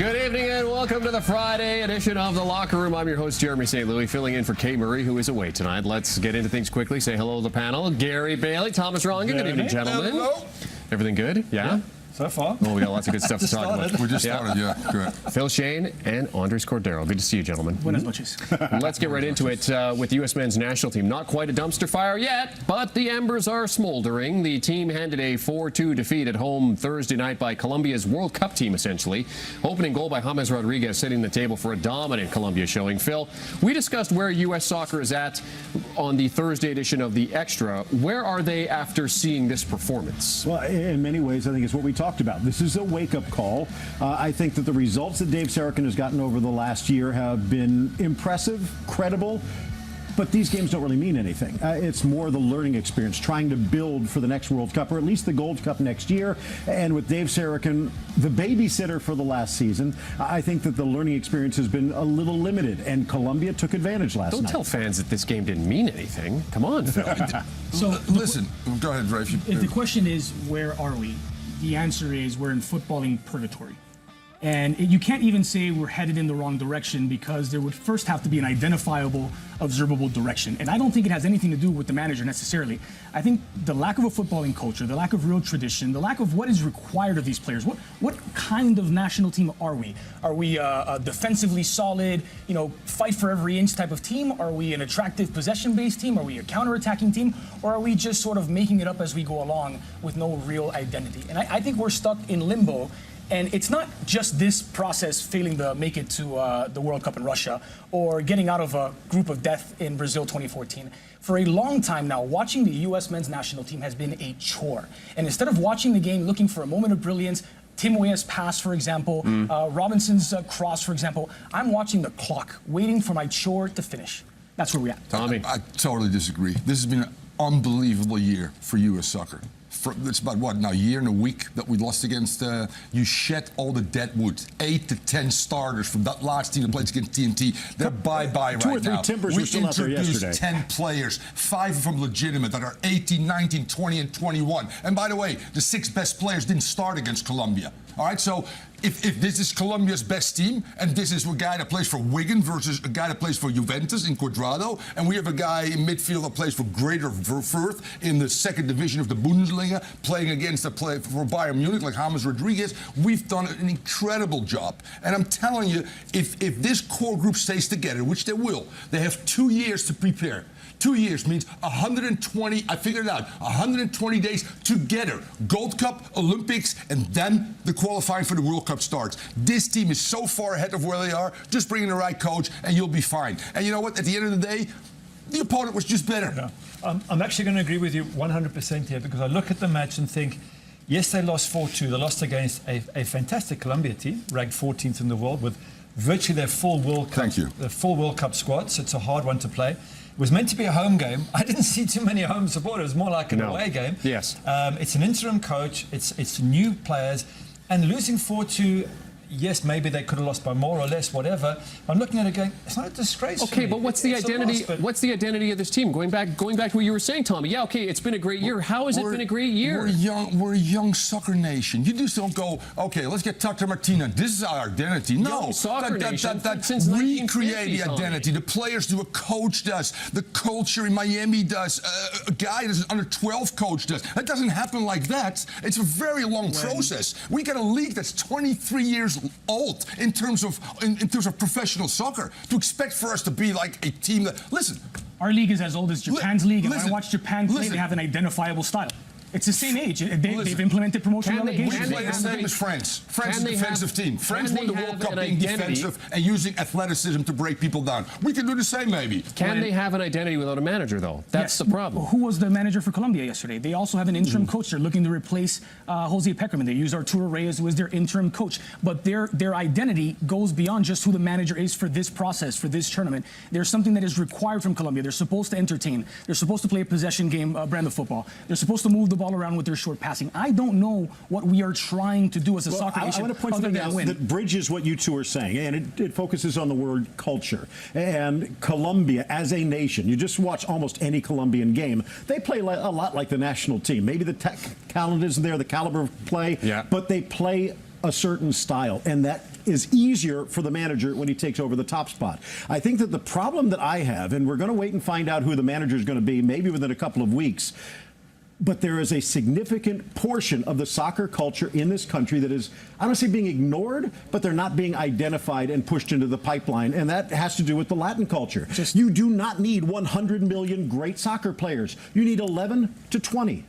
Good evening and welcome to the Friday edition of The Locker Room. I'm your host, Jeremy St. Louis, filling in for Kay Murray, who is away tonight. Let's get into things quickly. Say hello to the panel. Gary Bailey, Thomas Rongan. Good evening, gentlemen. Hello. Everything good? Yeah? So far. Oh, we got lots of good stuff to talk about. We just started, yeah. Correct. Phil Shane and Andres Cordero. Good to see you, gentlemen. Buenas noches. Let's get right into it with the U.S. men's national team. Not quite a dumpster fire yet, but the embers are smoldering. The team handed a 4-2 defeat at home Thursday night by Colombia's World Cup team, essentially. Opening goal by James Rodriguez, setting the table for a dominant Colombia showing. Phil, we discussed where U.S. soccer is at on the Thursday edition of The Extra. Where are they after seeing this performance? Well, in many ways, I think it's what we talked about. This is a wake-up call. I think that the results that Dave Sarachan has gotten over the last year have been impressive, credible, but these games don't really mean anything. It's more the learning experience, trying to build for the next World Cup, or at least the Gold Cup next year. And with Dave Sarachan, the babysitter for the last season, I think that the learning experience has been a little limited, and Colombia took advantage last night. Don't tell fans that this game didn't mean anything. Come on, Phil. So listen, go ahead, Ray. If the question is, where are we? The answer is we're in footballing purgatory. And you can't even say we're headed in the wrong direction because there would first have to be an identifiable, observable direction. And I don't think it has anything to do with the manager necessarily. I think the lack of a footballing culture, the lack of real tradition, the lack of what is required of these players. What kind of national team are we? Are we a defensively solid, fight for every inch type of team? Are we an attractive possession-based team? Are we a counter-attacking team? Or are we just sort of making it up as we go along with no real identity? And I think we're stuck in limbo. And it's not just this process failing to make it to the World Cup in Russia or getting out of a group of death in Brazil 2014. For a long time now, watching the U.S. men's national team has been a chore. And instead of watching the game, looking for a moment of brilliance, Tim Weah's pass, for example, Robinson's cross, for example, I'm watching the clock, waiting for my chore to finish. That's where we're at. Tommy. I totally disagree. This has been an unbelievable year for U.S. soccer. It's about, what, now, a year and a week that we lost against, you shed all the dead wood. 8 to 10 starters from that last team that played against TNT. They're bye-bye right now. 2 or 3 Timbers were still out there yesterday. We introduced 10 players, 5 of them legitimate, that are 18, 19, 20, and 21. And by the way, the 6 best players didn't start against Colombia. All right, so if this is Colombia's best team, and this is a guy that plays for Wigan versus a guy that plays for Juventus in Cuadrado, and we have a guy in midfield that plays for Greater Fürth in the 2nd division of the Bundesliga, playing against a player for Bayern Munich like James Rodriguez, we've done an incredible job. And I'm telling you, if this core group stays together, which they will, they have 2 years to prepare. 2 years means 120, I figured it out, 120 days together. Gold Cup, Olympics, and then the qualifying for the World Cup starts. This team is so far ahead of where they are. Just bring in the right coach, and you'll be fine. And you know what? At the end of the day, the opponent was just better. Yeah. I'm actually going to agree with you 100% here because I look at the match and think, yes, they lost 4-2. They lost against a fantastic Colombia team, ranked 14th in the world, with virtually their full World Cup squad, so it's a hard one to play. It was meant to be a home game. I didn't see too many home supporters. It was more like an away game. Yes. It's an interim coach. It's new players. And losing 4-2, yes, maybe they could have lost by more or less, whatever. I'm looking at it going, it's not a disgrace. Okay, but what's the identity? What's the identity of this team? Going back to what you were saying, Tommy. Yeah, okay, it's been a great year. How has it been a great year? We're a young soccer nation. You just don't go, okay, let's get Tata Martina. This is our identity. No, young soccer nation since we create the 1950s, identity. The players do. A coach does. The culture in Miami does. A guy that's an under-12 coach does. That doesn't happen like that. It's a very long process. We got a league that's 23 years old in terms of professional soccer. To expect for us to be like a team that, listen, our league is as old as Japan's league, and when I watch Japan play, they have an identifiable style. It's the same age. They've implemented promotion relegation. We play the same as France. France is a defensive team. France won the World Cup being defensive and using athleticism to break people down. We can do the same, maybe. Can they have an identity without a manager, though? That's the problem. Who was the manager for Colombia yesterday? They also have an interim coach. They're looking to replace Jose Peckerman. They use Arturo Reyes, who is their interim coach. But their identity goes beyond just who the manager is for this process, for this tournament. There's something that is required from Colombia. They're supposed to entertain. They're supposed to play a possession game brand of football. They're supposed to move the ball around with their short passing. I don't know what we are trying to do as a soccer nation. I want to point something out that bridges what you two are saying, and it focuses on the word culture. And Colombia, as a nation, you just watch almost any Colombian game, they play a lot like the national team. Maybe the talent isn't there, the caliber of play, but they play a certain style, and that is easier for the manager when he takes over the top spot. I think that the problem that I have, and we're going to wait and find out who the manager is going to be, maybe within a couple of weeks, but there is a significant portion of the soccer culture in this country that is, I don't want to say being ignored, but they're not being identified and pushed into the pipeline. And that has to do with the Latin culture. You do not need 100 million great soccer players. You need 11 to 20.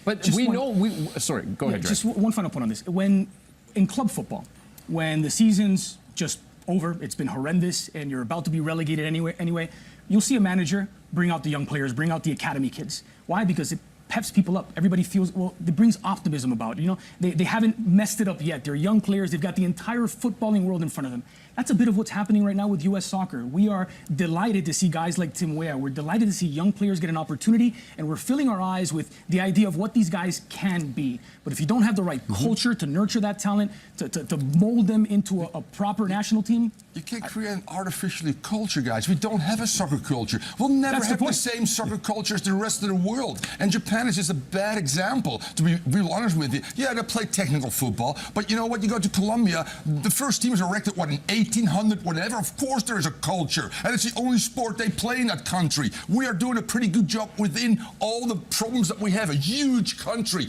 But sorry, go ahead, Dre. Just one final point on this. When in club football, when the season's just over, it's been horrendous, and you're about to be relegated anyway, you'll see a manager bring out the young players, bring out the academy kids. Why? Because it peps people up. Everybody feels, well, it brings optimism about it. You know, they haven't messed it up yet. They're young players. They've got the entire footballing world in front of them. That's a bit of what's happening right now with U.S. soccer. We are delighted to see guys like Tim Weah. We're delighted to see young players get an opportunity, and we're filling our eyes with the idea of what these guys can be. But if you don't have the right culture to nurture that talent, to mold them into a proper national team, you can't create an artificially culture, guys. We don't have a soccer culture. We'll never have the same soccer culture as the rest of the world. And Japan is just a bad example, to be real honest with you. Yeah, they play technical football, but you know what? You go to Colombia, the first team is erected, what, in 1800, whatever. Of course there is a culture, and it's the only sport they play in that country. We are doing a pretty good job within all the problems that we have. A huge country.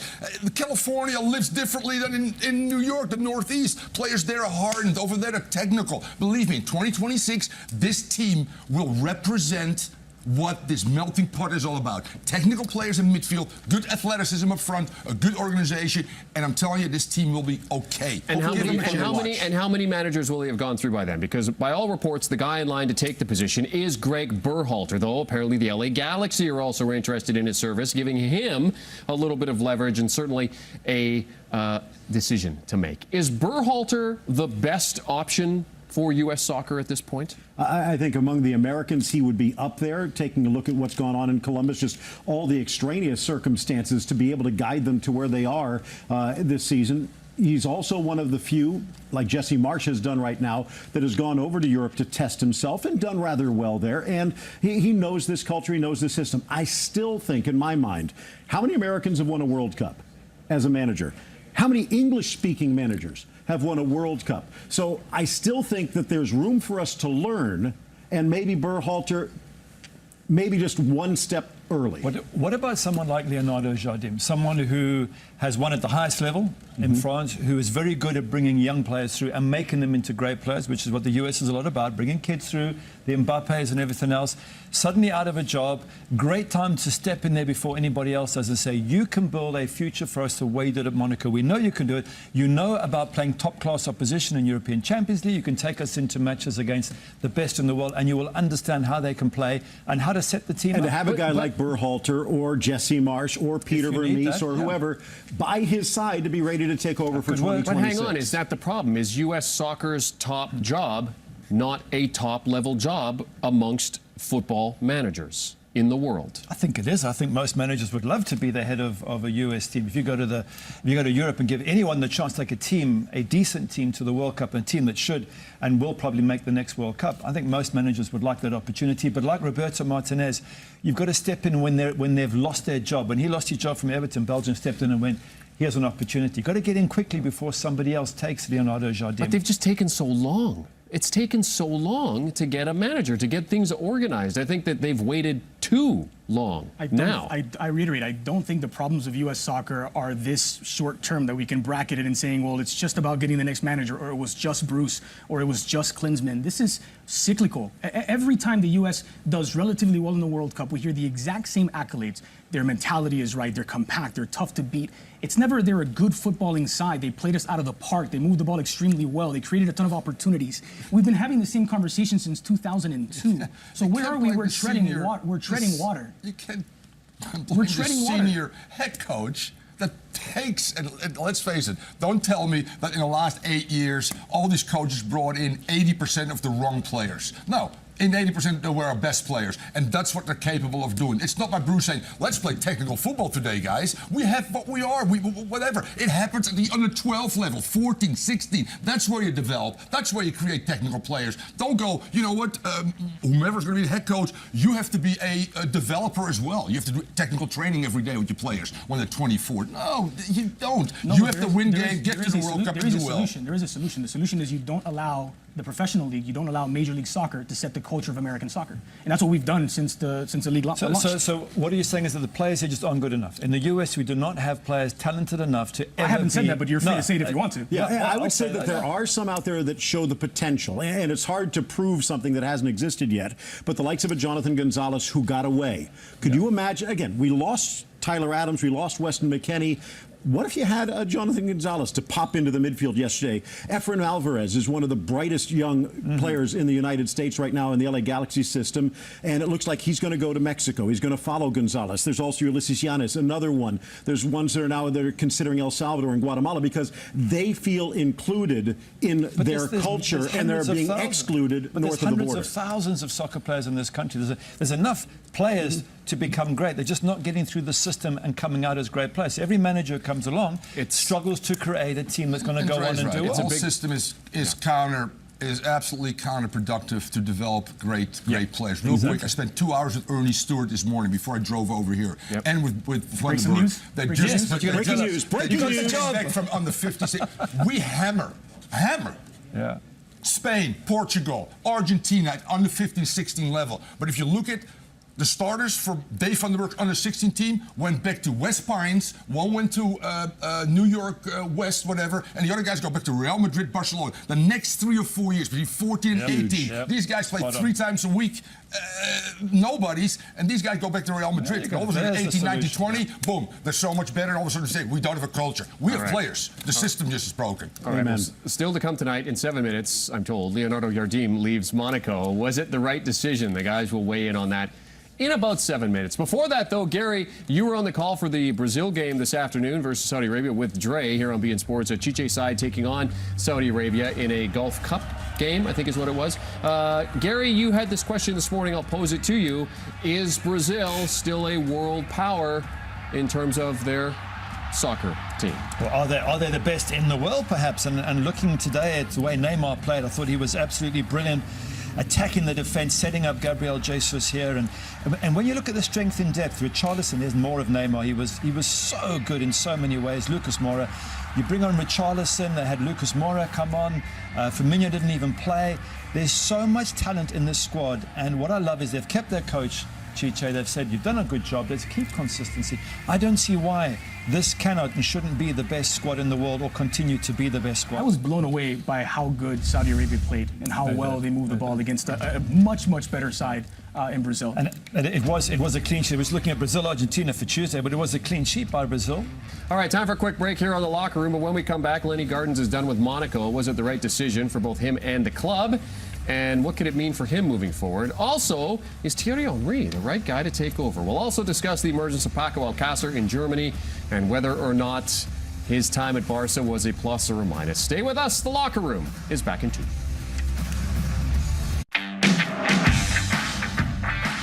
California lives differently than in New York, the Northeast. Players there are hardened. Over there, they're technical. Believe me, in 2026, this team will represent what this melting pot is all about. Technical players in midfield, good athleticism up front, a good organization, and I'm telling you, this team will be okay. And how many managers will he have gone through by then? Because by all reports, the guy in line to take the position is Greg Berhalter, though apparently the LA Galaxy are also interested in his service, giving him a little bit of leverage and certainly a decision to make. Is Berhalter the best option for U.S. soccer at this point? I think among the Americans, he would be up there, taking a look at what's gone on in Columbus, just all the extraneous circumstances to be able to guide them to where they are this season. He's also one of the few, like Jesse Marsch has done right now, that has gone over to Europe to test himself and done rather well there. And he knows this culture, he knows the system. I still think, in my mind, how many Americans have won a World Cup as a manager? How many English-speaking managers have won a World Cup? So I still think that there's room for us to learn, and maybe Berhalter, maybe just one step early. What about someone like Leonardo Jardim, someone who has won at the highest level in France, who is very good at bringing young players through and making them into great players, which is what the US is a lot about, bringing kids through, the Mbappes and everything else, suddenly out of a job, great time to step in there before anybody else does and say, you can build a future for us the way you did at Monaco. We know you can do it. You know about playing top-class opposition in European Champions League. You can take us into matches against the best in the world, and you will understand how they can play and how to set the team up. And to have a guy like Berhalter or Jesse Marsch or Peter Vermees or whoever by his side to be ready to take over for 2026. But hang on, is that the problem? Is U.S. soccer's top job not a top-level job amongst football managers in the world? I think it is. I think most managers would love to be the head of a US team. If you go to Europe and give anyone the chance to take a team, a decent team, to the World Cup, a team that should and will probably make the next World Cup, I think most managers would like that opportunity. But like Roberto Martinez, you've got to step in when they've lost their job. When he lost his job from Everton, Belgium stepped in and went, here's an opportunity. You've got to get in quickly before somebody else takes Leonardo Jardim. But they've just taken so long. It's taken so long to get a manager, to get things organized. I think that they've waited too long now. I reiterate, I don't think the problems of U.S. soccer are this short term that we can bracket it in saying, well, it's just about getting the next manager, or it was just Bruce, or it was just Klinsmann. This is cyclical. Every time the U.S. does relatively well in the World Cup, we hear the exact same accolades. Their mentality is right, they're compact, they're tough to beat. It's never they're a good footballing side. They played us out of the park. They moved the ball extremely well. They created a ton of opportunities. We've been having the same conversation since 2002. So where are we? We're treading water. You can't blame the senior head coach that takes, and let's face it, don't tell me that in the last 8 years, all these coaches brought in 80% of the wrong players. No, in 80% they're our best players, and that's what they're capable of doing. It's not like Bruce saying, let's play technical football today, guys. We have what we are, whatever. It happens at the under 12 level, 14, 16. That's where you develop. That's where you create technical players. Don't go, you know what, whomever's going to be the head coach, you have to be a developer as well. You have to do technical training every day with your players when they're 24. No, you don't. No, you have to win games, get to the World Cup, and do well. There is a solution. The solution is you don't allow the professional league, you don't allow Major League Soccer to set the culture of American soccer. And that's what we've done since the league launched. So what are you saying is that the players here just aren't good enough? In the US, we do not have players talented enough to ever I haven't said that, but you're free to say it if you want to. Yeah, I would say that there are some out there that show the potential, and it's hard to prove something that hasn't existed yet. But the likes of a Jonathan Gonzalez who got away. Could you imagine, again, we lost Tyler Adams, we lost Weston McKennie. What if you had Jonathan Gonzalez to pop into the midfield yesterday? Efrain Alvarez is one of the brightest young players in the United States right now in the LA Galaxy system, and it looks like he's going to go to Mexico. He's going to follow Gonzalez. There's also Ulysses Llanes, another one. There's ones that are now they're considering El Salvador and Guatemala because they feel included in their culture and they're being excluded north of the border. There's hundreds of thousands of soccer players in this country. There's enough players to become great. They're just not getting through the system and coming out as great players. So every manager who comes along struggles to create a team that's going to go on and do well. The whole system is absolutely counterproductive to develop great players. Real quick, I spent 2 hours with Ernie Stewart this morning before I drove over here, and with Vandenberg. Breaking news. Breaking news. Back from under 56. We hammer. Yeah. Spain, Portugal, Argentina at under 15, 16 level. But if you look at the starters for Dave Vandenberg's under 16 team went back to West Pines. One went to New York West, whatever, and the other guys go back to Real Madrid, Barcelona. The next 3 or 4 years, between 14 and 18, these guys play 3 times a week. Nobodies, and these guys go back to Real Madrid. All of a sudden, 18, 19, 20, boom, they're so much better. And all of a sudden, they say, we don't have a culture. We have players. The system just is broken. All right, well, still to come tonight in 7 minutes, I'm told, Leonardo Jardim leaves Monaco. Was it the right decision? The guys will weigh in on that in about 7 minutes. Before that, though, Gary, you were on the call for the Brazil game this afternoon versus Saudi Arabia with Dre here on beIN Sports. Chiche side taking on Saudi Arabia in a Gulf Cup game, I think is what it was. Gary, you had this question this morning. I'll pose it to you. Is Brazil still a world power in terms of their soccer team? Well, are they the best in the world, perhaps? And looking today at the way Neymar played, I thought he was absolutely brilliant. Attacking the defence, setting up Gabriel Jesus here, and when you look at the strength in depth, Richarlison, there's more of Neymar. He was so good in so many ways. Lucas Moura, you bring on Richarlison. They had Lucas Moura come on. Firmino didn't even play. There's so much talent in this squad, and what I love is they've kept their coach Chiche. They've said you've done a good job. Let's keep consistency. I don't see why this cannot and shouldn't be the best squad in the world or continue to be the best squad. I was blown away by how good Saudi Arabia played and how well they moved the ball against a much better side in Brazil. And it was a clean sheet. I was looking at Brazil-Argentina for Tuesday, but it was a clean sheet by Brazil. All right, time for a quick break here on the locker room. But when we come back, Lenny Gardens is done with Monaco. Was it the right decision for both him and the club? And what could it mean for him moving forward? Also, is Thierry Henry the right guy to take over? We'll also discuss the emergence of Paco Alcácer in Germany and whether or not his time at Barca was a plus or a minus. Stay with us. The Locker Room is back in 2.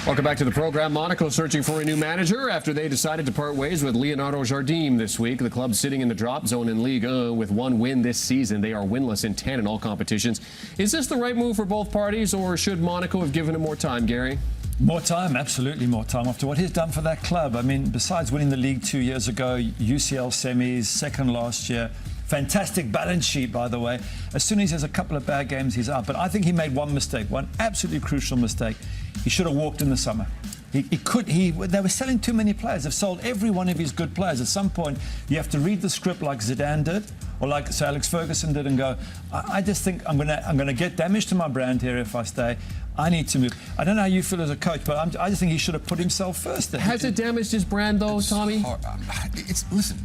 Welcome back to the program. Monaco searching for a new manager after they decided to part ways with Leonardo Jardim this week. The club sitting in the drop zone in Ligue 1 with 1 win this season. They are winless in 10 in all competitions. Is this the right move for both parties, or should Monaco have given it more time, Gary? More time, absolutely more time. After what he's done for that club, I mean, besides winning the league 2 years ago, UCL semis, second last year, fantastic balance sheet, by the way. As soon as he has a couple of bad games, he's out. But I think he made one mistake, one absolutely crucial mistake. He should have walked in the summer. They were selling too many players. They've sold every one of his good players. At some point, you have to read the script like Zidane did, or like Sir Alex Ferguson did, and go, I just think I'm gonna get damage to my brand here if I stay. I need to move. I don't know how you feel as a coach, but I just think he should have put himself first. Has it damaged his brand, though, Tommy? Listen,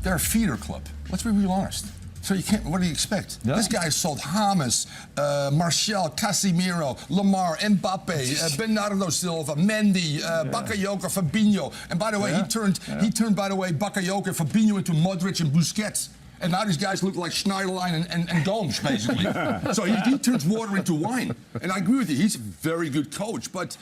they're a feeder club. Let's be real honest. So you can't. What do you expect? Yeah. This guy sold James, Martial, Casemiro, Lamar, Mbappe, Bernardo Silva, Mendy, Bakayoko, Fabinho. And by the way, he turned by the way Bakayoko and Fabinho into Modric and Busquets. And now these guys look like Schneiderlein and Gomes, basically. So he turns water into wine. And I agree with you, he's a very good coach. But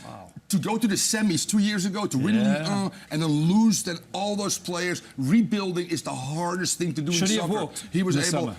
to go to the semis 2 years ago, to win and then lose, then all those players, rebuilding is the hardest thing to do Should in he have soccer. walked He was in the able. summer?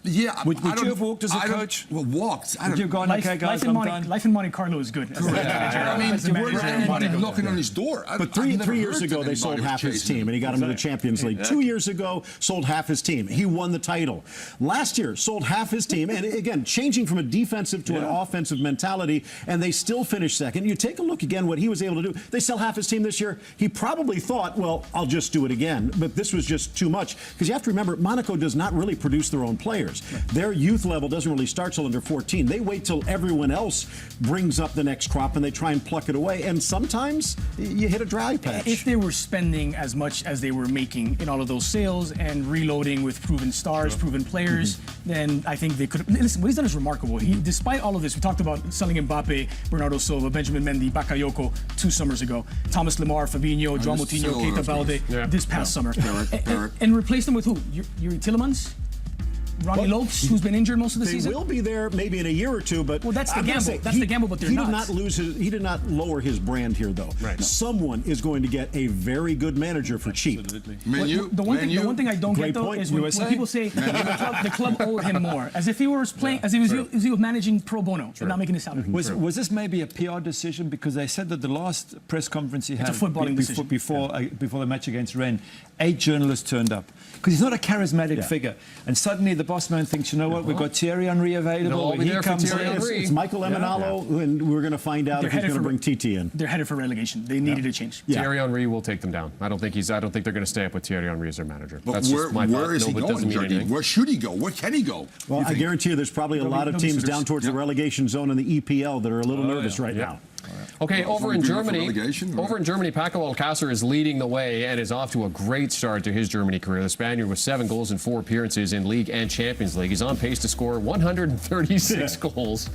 Yeah, Would I don't- you have walked as a I don't- coach? Well, walked. I Would you don't. have gone, okay, guys, I'm done? Life in Monte Carlo is good. I mean, As a where's manager, anybody Monaco. knocking on his door? But three years ago, they sold half his team, and he got him to the Champions League. 2 years ago, sold half his team. He won the title. Last year, sold half his team. And again, changing from a defensive to an offensive mentality, and they still finished second. You take a look again what he was able to do. They sell half his team this year. He probably thought, well, I'll just do it again. But this was just too much. Because you have to remember, Monaco does not really produce their own players. Their youth level doesn't really start till under 14. They wait till everyone else brings up the next crop, and they try and pluck it away. And sometimes you hit a dry patch. If they were spending as much as they were making in all of those sales and reloading with proven stars, proven players, then I think they could. Listen, what he's done is remarkable. Despite all of this, we talked about selling Mbappe, Bernardo Silva, Benjamin Mendy, Bakayoko 2 summers ago, Thomas Lemar, Fabinho, João Moutinho, Keita Balde this past summer, and replace them with who? Yuri Tillemans? Ronnie Lopes, who's been injured most of the season. They will be there maybe in a year or two, but well, that's the I'm gonna gamble. say That's the gamble, but they're he not. Did not lose his, he did not lower his brand here, though. Right. Someone is going to get a very good manager for cheap. Menu, The one thing I don't Great get though point. is when people say the club owed him more, as if he was playing, as if he was managing pro bono and not making his salary. Was this maybe a PR decision? Because they said that the last press conference he had a footballing decision. before the match against Rennes, 8 journalists turned up. Because he's not a charismatic figure. And suddenly the boss man thinks, you know what, we've got Thierry Henry available. They'll be there for comes Thierry in. Henry. It's Michael Emenalo, and we're going to find out They're if he's headed going to for- bring TT in. They're headed for relegation. They needed a change. Yeah. Thierry Henry will take them down. I don't think they're going to stay up with Thierry Henry as their manager. But That's just my where thought. is he No, but it going, doesn't mean Jardine? anything. Where should he go? Where can he go? Well, you I think? guarantee you there's probably a lot of nobody teams suitors. down towards the relegation zone in the EPL that are a little nervous right now. Okay, over in good enough for Germany, relegation, or- Paco Alcácer is leading the way and is off to a great start to his Germany career. The Spaniard with 7 goals in 4 appearances in League and Champions League. He's on pace to score 136 goals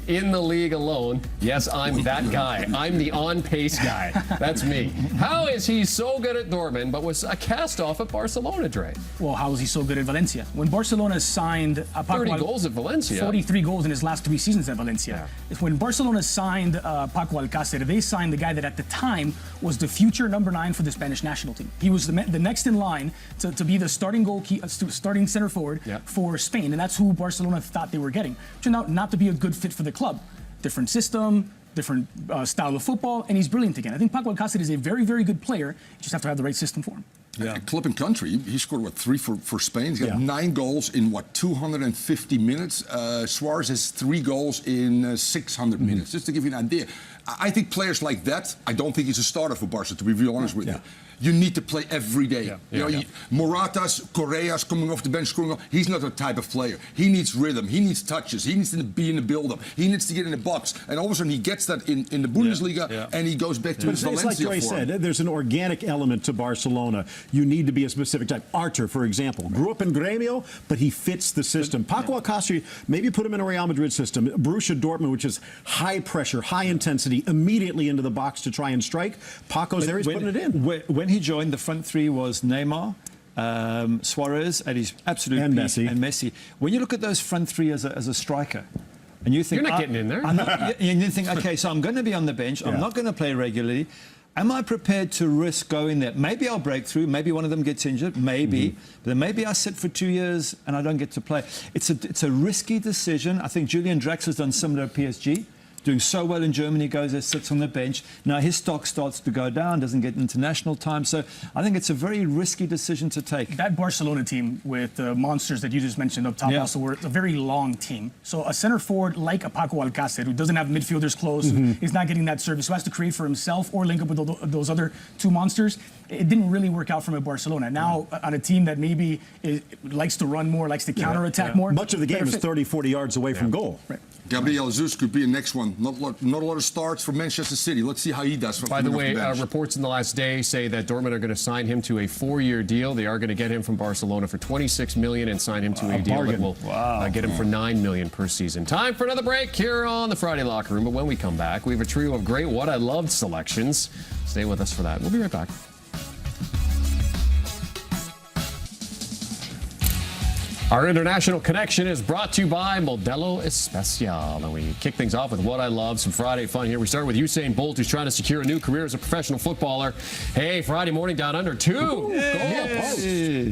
in the league alone. Yes, I'm that guy. I'm the on-pace guy. That's me. How is he so good at Dortmund, but was a cast-off at Barcelona, Dre? Well, how is he so good at Valencia? When Barcelona signed 30 goals at Valencia. 43 goals in his last 3 seasons at Valencia. When Barcelona signed Paco Alcácer, they signed the guy that at the time was the future number 9 for the Spanish national team. He was the next in line to be the starting starting center forward for Spain, and that's who Barcelona thought they were getting. Turned out not to be a good fit for the club. Different system, different style of football, and he's brilliant again. I think Paco Alcácer is a very, very good player. You just have to have the right system for him. Club and country, he scored, 3 for Spain? He's got 9 goals in, 250 minutes? Suarez has 3 goals in 600 minutes, just to give you an idea. I think players like that, I don't think he's a starter for Barca, to be real honest with you. You need to play every day. Moratas, Correa's coming off the bench, scoring. He's not that type of player. He needs rhythm. He needs touches. He needs to be in the build-up. He needs to get in the box. And all of a sudden, he gets that in the Bundesliga, and he goes back to his Valencia it's like Dre form. said, there's an organic element to Barcelona. You need to be a specific type. Archer, for example, grew up in Grêmio, but he fits the system. Paco Alcácer, maybe put him in a Real Madrid system. Borussia Dortmund, which is high pressure, high intensity, immediately into the box to try and strike. Paco's there, he's putting it in. When he joined, the front 3 was Neymar, Suarez at his absolute And peak, Messi. and Messi. When you look at those front 3 as a striker, and you think You're not getting in there. and you think, okay, so I'm going to be on the bench. I'm not going to play regularly. Am I prepared to risk going there? Maybe I'll break through. Maybe one of them gets injured. Maybe. But then maybe I sit for 2 years and I don't get to play. It's a risky decision. I think Julian Draxler's done similar at PSG. Doing so well in Germany, goes there, sits on the bench. Now his stock starts to go down, doesn't get international time. So I think it's a very risky decision to take. That Barcelona team with the monsters that you just mentioned up top also were a very long team. So a center forward like a Paco Alcácer, who doesn't have midfielders close, is not getting that service, who has to create for himself or link up with those other 2 monsters, it didn't really work out for him at Barcelona. Now on a team that maybe likes to run more, likes to counterattack more. Much of the game is 30, 40 yards away from goal. Right. Gabriel Jesus could be the next one. Not a lot of starts for Manchester City. Let's see how he does. By the way, reports in the last day say that Dortmund are going to sign him to a 4-year deal. They are going to get him from Barcelona for $26 million and sign him to a deal that will get him for $9 million per season. Time for another break here on the Friday Locker Room. But when we come back, we have a trio of great What I Loved selections. Stay with us for that. We'll be right back. Our international connection is brought to you by Modelo Especial. And we kick things off with what I love, some Friday fun here. We start with Usain Bolt, who's trying to secure a new career as a professional footballer. Hey, Friday morning down under 2 goals.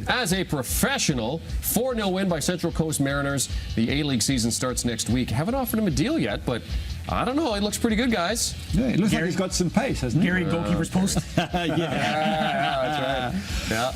As a professional, 4-0 win by Central Coast Mariners. The A-League season starts next week. Haven't offered him a deal yet, but I don't know. It looks pretty good, guys. Yeah, it looks like he's got some pace, hasn't he? Gary, goalkeeper's post. That's right. Yeah.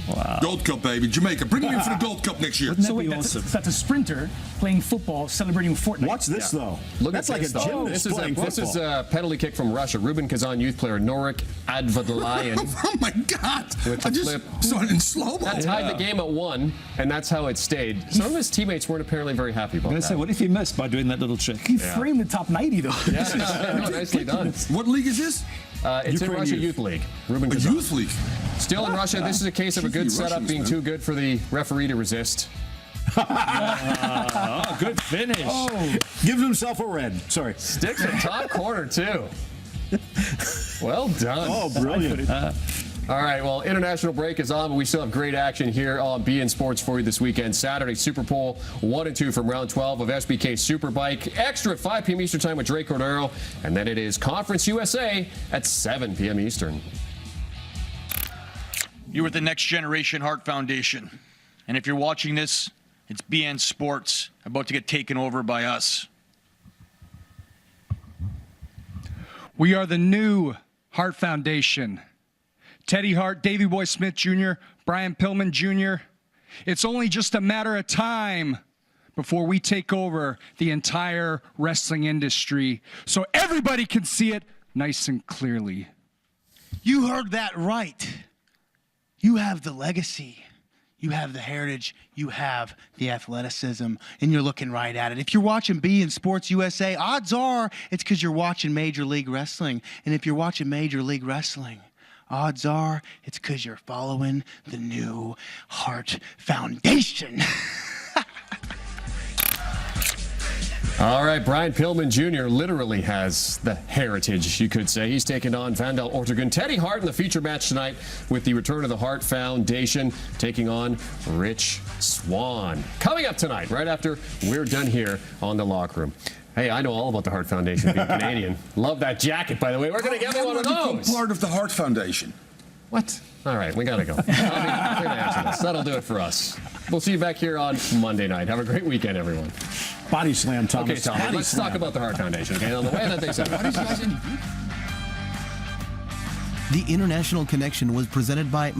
Wow. Gold Cup, baby. Jamaica. Bring him in for the Gold Cup next year. Wouldn't that So be wait, awesome? that's a sprinter playing football, celebrating Fortnite. Watch this, though. Look That's at like this, a though. gymnast This playing is football. a penalty kick from Russia. Ruben Kazan youth player Norik Advadalian Oh, my God. With I the just flip. saw it in slow-mo. that tied the game at 1, and that's how it stayed. Some of his teammates weren't apparently very happy about I'm going that. to say, what if he missed by doing that little trick? He framed the top 90, though. Yeah, no, nicely done. What league is this? It's in Ukraine Russia Youth. Youth League. Ruben A Kazan. youth league. Still in Russia, this is a case of a good Cheeky setup Russians, being man. too good for the referee to resist. Oh, good finish. Gives himself a red. Sorry. Sticks in top corner, too. Well done. Oh, brilliant. All right, well, international break is on, but we still have great action here on BN Sports for you this weekend. Saturday, Super Bowl 1 and 2 from round 12 of SBK Superbike. Extra at 5 p.m. Eastern Time with Drake Cordero. And then it is Conference USA at 7 p.m. Eastern. You're with the Next Generation Heart Foundation. And if you're watching this, it's BN Sports about to get taken over by us. We are the new Hart Foundation. Teddy Hart, Davey Boy Smith Jr., Brian Pillman Jr. It's only just a matter of time before we take over the entire wrestling industry so everybody can see it nice and clearly. You heard that right. You have the legacy. You have the heritage. You have the athleticism. And you're looking right at it. If you're watching BN Sports USA, odds are it's because you're watching Major League Wrestling. And if you're watching Major League Wrestling, odds are it's because you're following the new Hart Foundation. All right, Brian Pillman Jr. literally has the heritage, you could say. He's taking on Vandal Ortegun. Teddy Hart in the feature match tonight with the return of the Hart Foundation, taking on Rich Swann. Coming up tonight, right after we're done here on The Locker Room. Hey, I know all about the Hart Foundation, being Canadian. Love that jacket, by the way. We're going to get me one of those. Part of the Hart Foundation. What? All right, we got to go. We're gonna answer this. That'll do it for us. We'll see you back here on Monday night. Have a great weekend, everyone. Body slam, Thomas. Okay, Tommy, Body let's slam. talk about the Hart Foundation, okay? On the way that they said. The International Connection was presented by